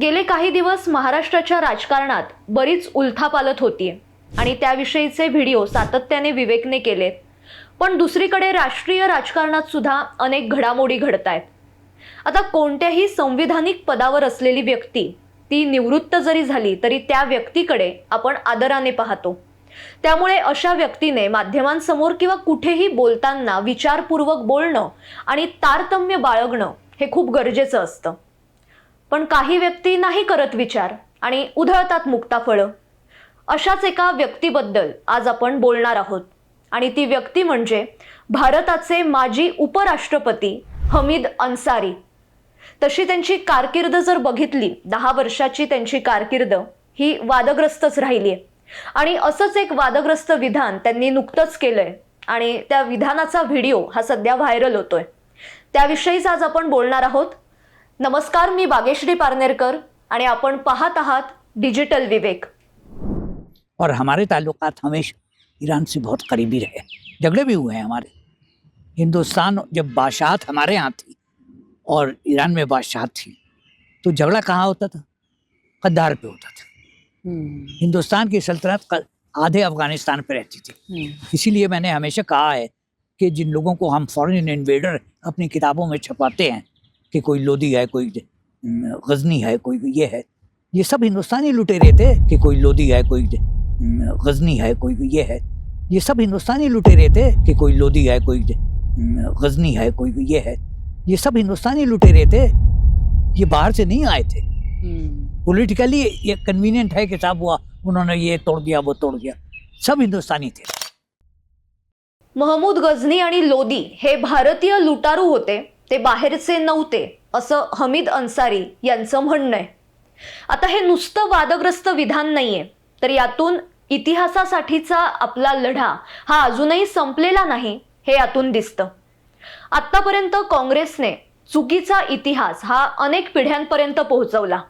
गेले काही दिवस महाराष्ट्राच्या राजकारणात बरीच उलथापालथ होतीये आणि त्याविषयीचे व्हिडिओ सातत्याने विवेकने केलेत। पण दुसरीकडे राष्ट्रीय राजकारणात सुद्धा अनेक घडामोडी घडतायत। आता कोणत्याही संविधानिक पदावर असलेली व्यक्ती ती निवृत्त जरी झाली तरी त्या व्यक्तीकडे आपण आदराने पाहतो। त्यामुळे अशा व्यक्तीने माध्यमांसमोर किंवा कुठेही बोलताना विचारपूर्वक बोलणं आणि तारतम्य बाळगणं हे खूप गरजेचं असतं। पण काही व्यक्ती नाही करत विचार आणि उधळतात मुक्ताफळं। अशाच एका व्यक्तीबद्दल आज आपण बोलणार आहोत आणि ती व्यक्ती म्हणजे भारताचे माजी उपराष्ट्रपती हमीद अन्सारी। तशी त्यांची कारकीर्द जर बघितली 10 वर्षाची त्यांची कारकीर्द ही वादग्रस्तच राहिली आहे आणि असंच एक वादग्रस्त विधान त्यांनी नुकतंच केलंय आणि त्या विधानाचा व्हिडिओ हा सध्या व्हायरल होतोय। त्याविषयीच आज आपण बोलणार आहोत। नमस्कार, मी बागेश्री पारनेरकर आणि आपण पाहत आहात डिजिटल विवेक। और हमारे ताल्लुकात हमेशा ईरान से बहुत करीबी रहे, झगड़े भी हुए हैं हमारे। हिंदुस्तान जब बादशाहत हमारे यहाँ थी और ईरान में बादशाहत थी तो झगड़ा कहाँ होता था? कद्दार पे होता था। हिंदुस्तान की सल्तनत आधे अफगानिस्तान पे रहती थी। इसीलिए मैंने हमेशा कहा है कि जिन लोगों को हम फॉरेन इन्वेडर अपनी किताबों में छपाते हैं कि कोई लोदी है, कोई गजनी है, कोई ये है, ये सब हिंदुस्तानी लुटेरे थे। कि कोई लोदी है, कोई गजनी है, कोई ये है, ये सब हिंदुस्तानी लुटेरे थे। कि कोई लोदी है, कोई गजनी है, कोई ये है, ये सब हिंदुस्तानी लुटेरे थे। ये बाहर से नहीं आए थे। पॉलिटिकली ये कन्वीनियंट है कि साहब हुआ उन्होंने ये तोड़ दिया वो तोड़ दिया, सब हिंदुस्तानी थे। महमूद गजनी आणि लोदी हे भारतीय लुटारू होते, ते बाहेरचे नव्हते असं हमीद अन्सारी यांचं म्हणणं आहे। आता हे नुसतं वादग्रस्त विधान नाहीये, तर यातून इतिहासासाठीचा आपला लढा हा अजूनही संपलेला नाही हे यातून दिसतं। आतापर्यंत काँग्रेसने चुकीचा इतिहास हा अनेक पिढ्यांपर्यंत पोहोचवला।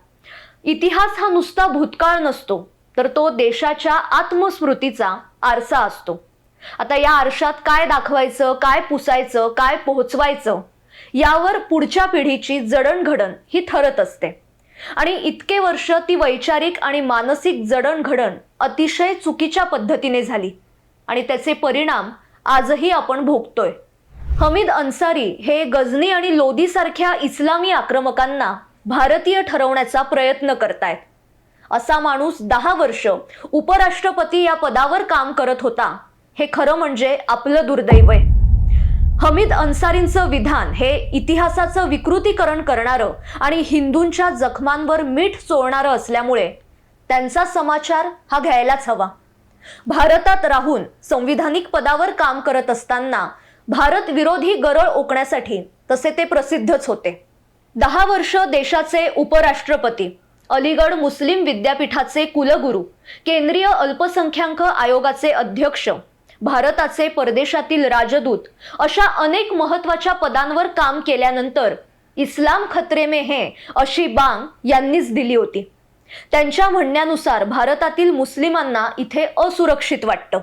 इतिहास हा नुसता भूतकाळ नसतो, तर तो देशाच्या आत्मस्मृतीचा आरसा असतो। आता या आरशात काय दाखवायचं, काय पुसायचं, काय पोहोचवायचं यावर पुढच्या पिढीची जडणघडण ही ठरत असते आणि इतके वर्ष ती वैचारिक आणि मानसिक जडणघडण अतिशय चुकीच्या पद्धतीने झाली आणि त्याचे परिणाम आजही आपण भोगतोय। हमीद अन्सारी हे गजनी आणि लोदी सारख्या इस्लामी आक्रमकांना भारतीय ठरवण्याचा प्रयत्न करतायत। असा माणूस 10 वर्ष उपराष्ट्रपती या पदावर काम करत होता, हे खरं म्हणजे आपलं दुर्दैव आहे। हमीद अन्सारींचं विधान हे इतिहासाचं विकृतीकरण करणारं आणि हिंदूंच्या जखमांवर मीठ चोळणारं असल्यामुळे त्यांचा समाचार हा घ्यायलाच हवा। भारतात राहून संविधानिक पदावर काम करत असताना भारत विरोधी गरळ ओकण्यासाठी तसे ते प्रसिद्धच होते। 10 वर्ष देशाचे उपराष्ट्रपती, अलीगढ मुस्लिम विद्यापीठाचे कुलगुरू, केंद्रीय अल्पसंख्याक आयोगाचे अध्यक्ष, भारताचे परदेशातील राजदूत अशा अनेक महत्त्वाच्या पदांवर काम केल्यानंतर इस्लाम खतरे में है अशी बांग यांनीच दिली होती। त्यांच्या म्हणण्यानुसार भारतातील मुस्लिमांना इथे असुरक्षित वाटतं।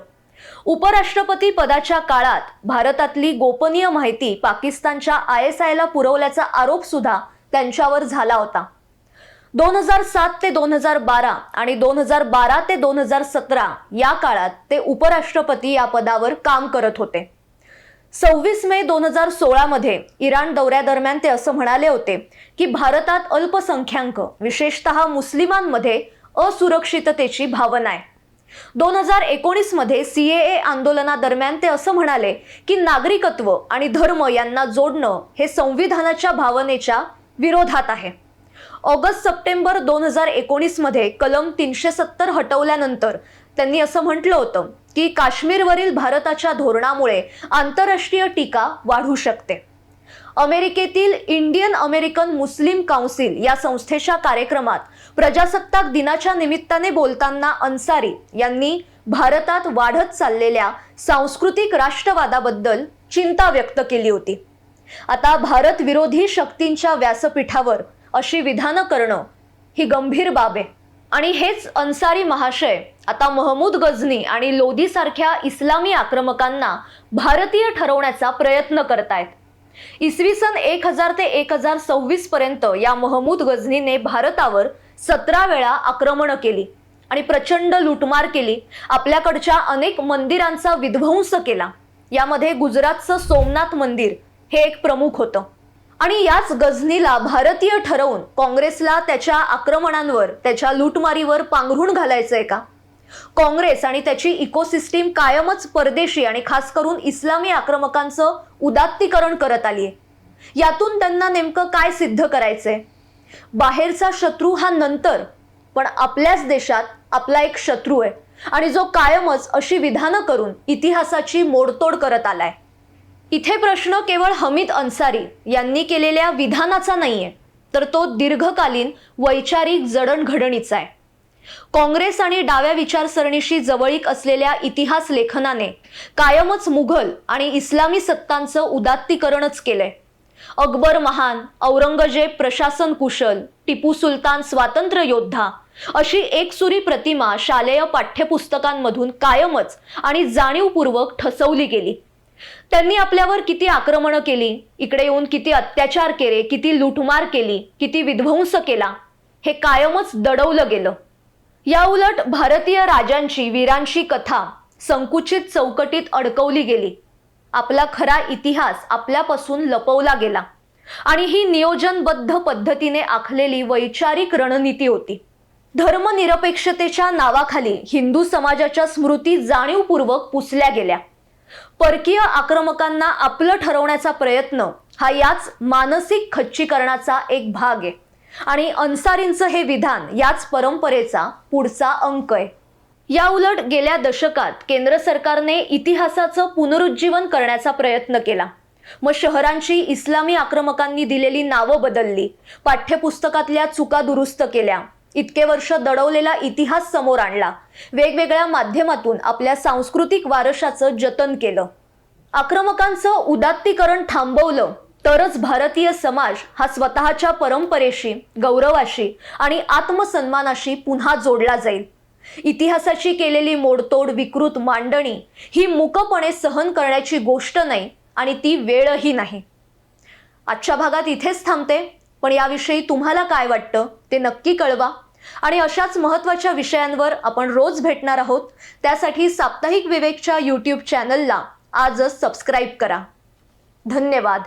उपराष्ट्रपती पदाच्या काळात भारतातली गोपनीय माहिती पाकिस्तानच्या ISIला पुरवल्याचा आरोप सुद्धा त्यांच्यावर झाला होता। 2007 ते 2012 आणि 2012 ते 2017 या काळात ते उपराष्ट्रपती या पदावर काम करत होते। 26 मे 2016 मध्ये इराण दौऱ्यादरम्यान ते असं म्हणाले होते की भारतात अल्पसंख्याक विशेषतः मुस्लिमांमध्ये असुरक्षिततेची भावना आहे। 2019 मध्ये CAA आंदोलनादरम्यान ते असं म्हणाले की नागरिकत्व आणि धर्म यांना जोडणं हे संविधानाच्या भावनेच्या विरोधात आहे। ऑगस्ट-सप्टेंबर 2019 मध्ये कलम 370 हटवल्यानंतर त्यांनी असं म्हटलं होतं की काश्मीरवरील भारताच्या धोरणामुळे आंतरराष्ट्रीय टीका वाढू शकते। अमेरिकेतील इंडियन अमेरिकन मुस्लिम काउन्सिल या संस्थेच्या कार्यक्रमात प्रजासत्ताक दिनाच्या निमित्ताने बोलताना अन्सारी यांनी भारतात वाढत चाललेल्या सांस्कृतिक राष्ट्रवादाबद्दल चिंता व्यक्त केली होती। आता भारत विरोधी शक्तींच्या व्यासपीठावर अशी विधानं करणं ही गंभीर बाब आहे आणि हेच अन्सारी महाशय आता महमूद गजनी आणि लोदी सारख्या इस्लामी आक्रमकांना भारतीय ठरवण्याचा प्रयत्न करतायत। इसवी सन 1000 ते 1026 पर्यंत या महमूद गझनीने भारतावर 17 वेळा आक्रमण केली आणि प्रचंड लुटमार केली. आपल्याकडच्या अनेक मंदिरांचा विध्वंस केला. यामध्ये गुजरातचं सोमनाथ मंदिर हे एक प्रमुख होतं. आणि याच गझनीला भारतीय ठरवून काँग्रेसला त्याच्या आक्रमणांवर, त्याच्या लुटमारीवर पांघरून घालायचंय का? काँग्रेस आणि त्याची इकोसिस्टीम कायमच परदेशी आणि खास करून इस्लामी आक्रमकांचं उदात्तीकरण करत आलीये. यातून त्यांना नेमकं काय सिद्ध करायचंय? बाहेरचा शत्रू हा नंतर, पण आपल्याच देशात आपला एक शत्रू आहे आणि जो कायमच अशी विधानं करून इतिहासाची मोडतोड करत आलाय. इथे प्रश्न केवळ हमीद अन्सारी यांनी केलेल्या विधानाचा नाहीये, तर तो दीर्घकालीन वैचारिक जडणघडणीचा आहे. काँग्रेस आणि डाव्या विचारसरणीशी जवळीक असलेल्या इतिहास लेखनाने कायमच मुघल आणि इस्लामी सत्तांचं उदात्तीकरणच केलंय. अकबर महान, औरंगजेब प्रशासन कुशल, टिपू सुलतान स्वातंत्र्य योद्धा अशी एकसुरी प्रतिमा शालेय पाठ्यपुस्तकांमधून कायमच आणि जाणीवपूर्वक ठसवली गेली. त्यांनी आपल्यावर किती आक्रमणं केली, इकडे येऊन किती अत्याचार केले, किती लुटमार केली, किती विध्वंस केला, हे कायमच दडवलं गेलं. याउलट भारतीय राजांची, वीरांची कथा संकुचित चौकटीत अडकवली गेली. आपला खरा इतिहास आपल्यापासून लपवला गेला आणि ही नियोजनबद्ध पद्धतीने आखलेली वैचारिक रणनीती होती. धर्मनिरपेक्षतेच्या नावाखाली हिंदू समाजाच्या स्मृती जाणीवपूर्वक पुसल्या गेल्या. परकीय आक्रमकांना आपलं ठरवण्याचा प्रयत्न हा याच मानसिक खच्चीकरणाचा एक भाग आहे आणि अन्सारींचं हे विधान याच परंपरेचा पुढचा अंक आहे. याउलट गेल्या दशकात केंद्र सरकारने इतिहासाचं पुनरुज्जीवन करण्याचा प्रयत्न केला. मग शहरांची इस्लामी आक्रमकांनी दिलेली नावं बदलली, पाठ्यपुस्तकातल्या चुका दुरुस्त केल्या, इतके वर्ष दडवलेला इतिहास समोर आणला, वेगवेगळ्या माध्यमातून आपल्या सांस्कृतिक वारशाचं जतन केलं. आक्रमकांचं उदात्तीकरण थांबवलं तरच भारतीय समाज हा स्वतःच्या परंपरेशी, गौरवाशी आणि आत्मसन्मानाशी पुन्हा जोडला जाईल. इतिहासाची केलेली मोडतोड, विकृत मांडणी ही मूकपणे सहन करण्याची गोष्ट नाही आणि ती वेळही नाही. आजच्या भागात इथेच थांबते, पण याविषयी तुम्हाला काय वाटतं ते नक्की कळवा. आणि अशाच महत्त्वाच्या विषयांवर आपण रोज भेटणार आहोत. त्यासाठी साप्ताहिक विवेकच्या YouTube चॅनलला आजच सबस्क्राईब करा. धन्यवाद.